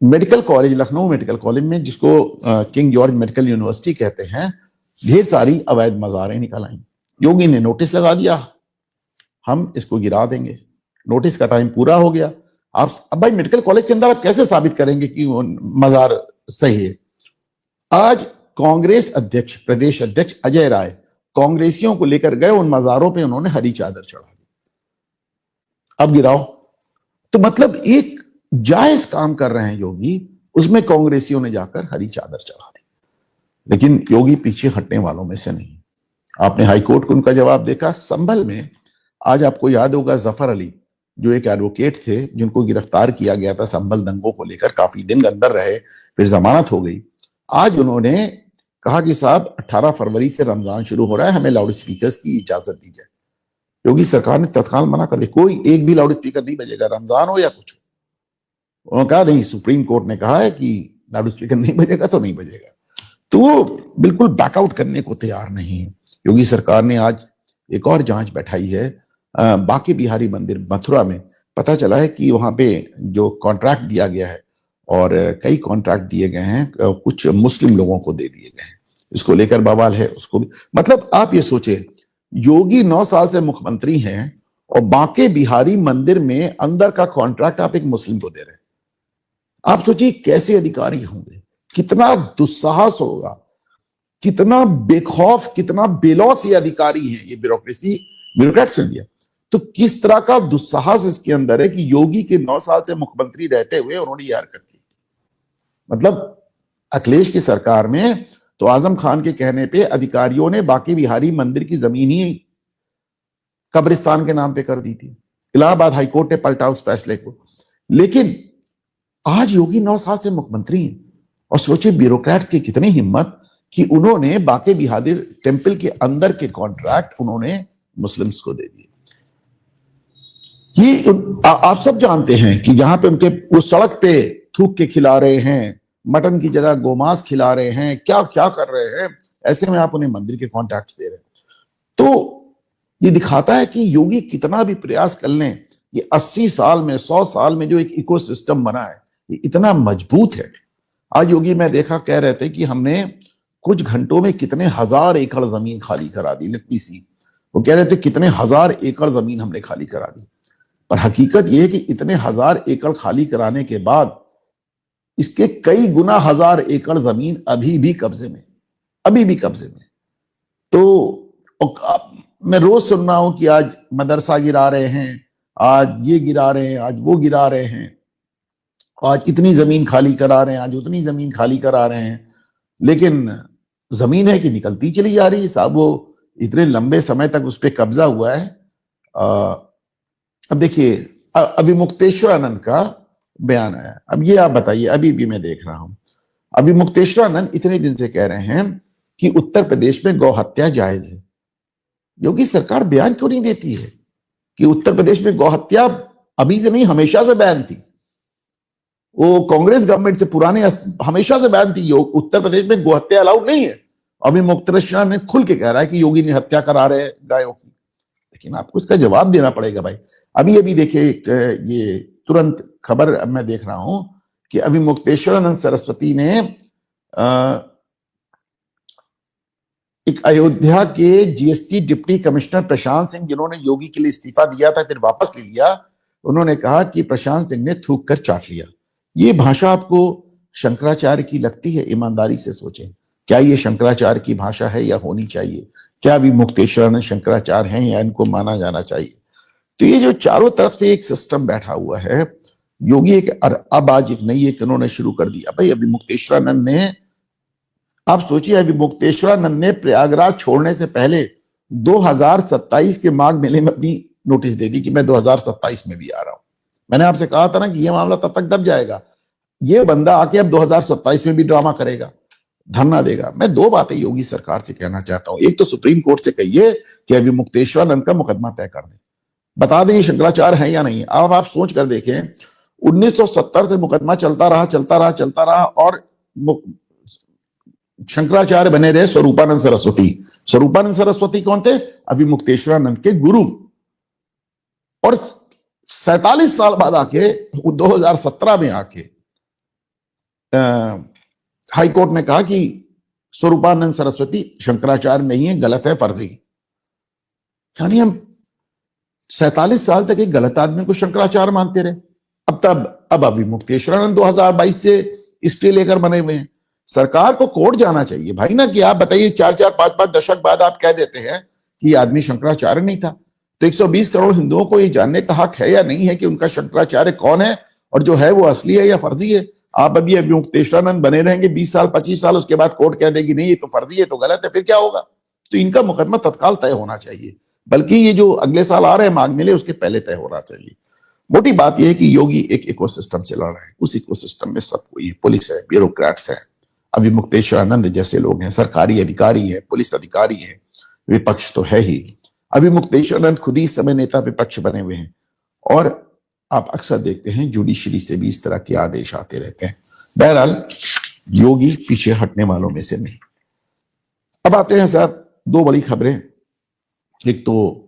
Medical college, Lucknow medical college में, जिसको king George medical university कहते हैं, ढेर सारी अवैध मज़ारें निकल आई। योगी ने नोटिस लगा दिया, हम इसको गिरा देंगे। नोटिस का टाइम पूरा हो गया। आप अब भाई मेडिकल कॉलेज के अंदर आप कैसे साबित करेंगे कि वो मज़ार सही है? आज कांग्रेस अध्यक्ष, प्रदेश अध्यक्ष अजय राय कांग्रेसियों को लेकर गए, उन मज़ारों पे उन्होंने हरी चादर चढ़ा दी। अब गिराओ। तो मतलब एक जायज काम कर रहे हैं योगी, उसमें कांग्रेसियों ने जाकर हरी चादर चढ़ा दी। लेकिन योगी पीछे हटने वालों में से नहीं। आपने हाईकोर्ट को उनका जवाब देखा। संभल में आज आपको याद होगा जफर अली, जो एक एडवोकेट थे, जिनको गिरफ्तार किया गया था संभल दंगों को लेकर, काफी दिन अंदर रहे, फिर जमानत हो गई। आज उन्होंने कहा कि साहब 18 फरवरी से रमजान शुरू हो रहा है, हमें लाउड स्पीकर्स की इजाजत दी जाए। योगी सरकार ने तत्काल मना कर दी, कोई एक भी लाउड स्पीकर नहीं बजेगा, रमजान हो या कुछ हो। उन्होंने कहा नहीं, सुप्रीम कोर्ट ने कहा है कि लाउड स्पीकर नहीं बजेगा तो नहीं बजेगा। तो वो बिल्कुल बैकआउट करने को तैयार नहीं है। योगी सरकार ने आज एक और जांच बैठाई है। बांके बिहारी मंदिर मथुरा में पता चला है कि वहां पे जो कॉन्ट्रैक्ट दिया गया है, और कई कॉन्ट्रैक्ट दिए गए हैं, कुछ मुस्लिम लोगों को दे दिए गए हैं। इसको लेकर बवाल है, उसको भी। मतलब आप ये सोचे, योगी 9 साल से मुख्यमंत्री हैं और बांके बिहारी मंदिर में अंदर का कॉन्ट्रैक्ट आप एक मुस्लिम को दे रहे हैं। आप सोचिए कैसे अधिकारी होंगे, कितना दुस्साहस होगा, कितना बेखौफ, कितना बेलौस ये अधिकारी हैं, ये ब्यूरोक्रेट्स इंडिया। तो किस तरह का दुस्साहस इसके अंदर है कि योगी के 9 साल से मुख्यमंत्री रहते हुए उन्होंने ये हरकत की। मतलब अखिलेश की सरकार में तो आजम खान के कहने पे अधिकारियों ने बांके बिहारी मंदिर की जमीन ही कब्रिस्तान के नाम पे कर दी थी। इलाहाबाद हाईकोर्ट ने पलटा उस फैसले को। लेकिन आज योगी 9 साल से मुख्यमंत्री हैं, और सोचे ब्यूरोक्रेट्स की कितनी हिम्मत कि उन्होंने बांके बिहारी टेम्पल के अंदर के कॉन्ट्रैक्ट उन्होंने मुस्लिम्स को दे दिए। ये आप सब जानते हैं कि जहां पे उनके उस सड़क पे थूक के खिला रहे हैं, मटन की जगह गोमांस खिला रहे हैं, क्या क्या कर रहे हैं, ऐसे में आप उन्हें मंदिर के कॉन्ट्रैक्ट दे रहे हैं। तो ये दिखाता है कि योगी कितना भी प्रयास कर लें, ये 80 साल में, 100 साल में जो एक इकोसिस्टम बना है, ये इतना मजबूत है। आज योगी मैं देखा कह रहे थे कि हमने कुछ घंटों में कितने हजार एकड़ जमीन खाली करा दी। लेट मी सी, वो कह रहे थे कितने हजार एकड़ जमीन हमने खाली करा दी। पर हकीकत यह है कि इतने हजार एकड़ खाली कराने के बाद इसके कई गुना हजार एकड़ जमीन अभी भी कब्जे में, अभी भी कब्जे में। तो मैं रोज सुन रहा हूं कि आज मदरसा गिरा रहे हैं, आज ये गिरा रहे हैं, आज वो गिरा रहे हैं, आज इतनी जमीन खाली करा रहे हैं, आज उतनी जमीन खाली करा रहे हैं। लेकिन जमीन है कि निकलती चली जा रही है साहब, वो इतने लंबे समय तक उस पर कब्जा हुआ है। अब देखिए, अभी मुक्तेश्वरानंद का बयान आया। अब ये आप बताइए, अभी भी मैं देख रहा हूं, अभी मुक्तेश्वरानंद इतने दिन से कह रहे हैं कि उत्तर प्रदेश में गौ हत्या जायज है। योगी सरकार बयान क्यों नहीं देती है कि उत्तर प्रदेश में गौ हत्या अभी से नहीं, हमेशा से बैन थी। वो कांग्रेस गवर्नमेंट से पुराने हमेशा से बैन थी, उत्तर प्रदेश में गौ हत्या अलाउड नहीं है। अभी मुक्तेश्वरानंद ने खुल के कह रहा है कि योगी ने हत्या करा रहे गायों की। लेकिन आपको इसका जवाब देना पड़ेगा भाई। अभी अभी देखिए, ये तुरंत खबर मैं देख रहा हूं कि अभी मुक्तेश्वरानंद सरस्वती ने एक अयोध्या के GST deputy commissioner Prashant Singh, जिन्होंने योगी के लिए इस्तीफा दिया था फिर वापस ले लिया, उन्होंने कहा कि प्रशांत सिंह ने थूक कर चाट लिया। ये भाषा आपको शंकराचार्य की लगती है? ईमानदारी से सोचें, क्या ये शंकराचार्य की भाषा है या होनी चाहिए? क्या अभी मुक्तेश्वरानंद शंकराचार्य हैं या इनको माना जाना चाहिए? तो ये जो चारों तरफ से एक सिस्टम बैठा हुआ है, योगी एक अब आज एक नई एक उन्होंने शुरू कर दिया भाई। अभी मुक्तेश्वरानंद ने, आप सोचिए, अभी मुक्तेश्वरानंद ने प्रयागराज छोड़ने से पहले 2027 के माघ मेले में अपनी नोटिस दे दी कि मैं 2027 में भी आ रहा हूं। मैंने आपसे कहा था ना कि यह मामला तब तक दब जाएगा। ये बंदा आके अब 2027 में भी ड्रामा करेगा, धरना देगा। मैं 2 बातें योगी सरकार से कहना चाहता हूं। एक तो सुप्रीम कोर्ट से कहिए कि अभी मुक्तेश्वरानंद का मुकदमा तय कर दें, बता दें ये शंकराचार्य है या नहीं। अब आप सोच कर देखें, 1970 से मुकदमा चलता रहा और शंकराचार्य बने रहे स्वरूपानंद सरस्वती। स्वरूपानंद सरस्वती कौन थे? अभी मुक्तेश्वरानंद के गुरु। और 47 साल बाद आके 2017 में आके हाई कोर्ट ने कहा कि स्वरूपानंद सरस्वती शंकराचार्य नहीं है, गलत है, फर्जी। यानी हम 47 साल तक एक गलत आदमी को शंकराचार्य मानते रहे। अब अभिमुक्तेश्वरानंद 2022 से स्टे लेकर बने हुए हैं। सरकार को कोर्ट जाना चाहिए भाई ना, कि आप बताइए 4-4, 5-5 दशक बाद आप कह देते हैं कि ये आदमी शंकराचार्य नहीं था, तो 120 करोड़ हिंदुओं को ये जानने का हक है या नहीं है कि उनका शंकराचार्य कौन है, और जो है वो असली है या फर्जी है। आप अभी अभिमुक्तेश्वरानंद बने रहेंगे 20 साल 25 साल, उसके बाद कोर्ट कह देगी नहीं ये तो फर्जी है, तो गलत है, फिर क्या होगा? तो इनका मुकदमा तत्काल तय होना चाहिए, बल्कि ये जो अगले साल आ रहे हैं माघ मेले, उसके पहले तय होना चाहिए। मोटी बात यह है कि योगी एक इकोसिस्टम चला रहा है, उस इकोसिस्टम में सब कोई, पुलिस है, ब्यूरोक्रेट्स है, अभिमुक्तेश्वरानंद जैसे लोग हैं, सरकारी अधिकारी है, पुलिस अधिकारी है, विपक्ष तो है ही। अभिमुक्तेश्वरानंद खुद ही इस समय नेता विपक्ष बने हुए हैं, और आप अक्सर देखते हैं जुडिशरी से भी इस तरह के आदेश आते रहते हैं। बहरहाल योगी पीछे हटने वालों में से नहीं। अब आते हैं सर 2 बड़ी खबरें। एक तो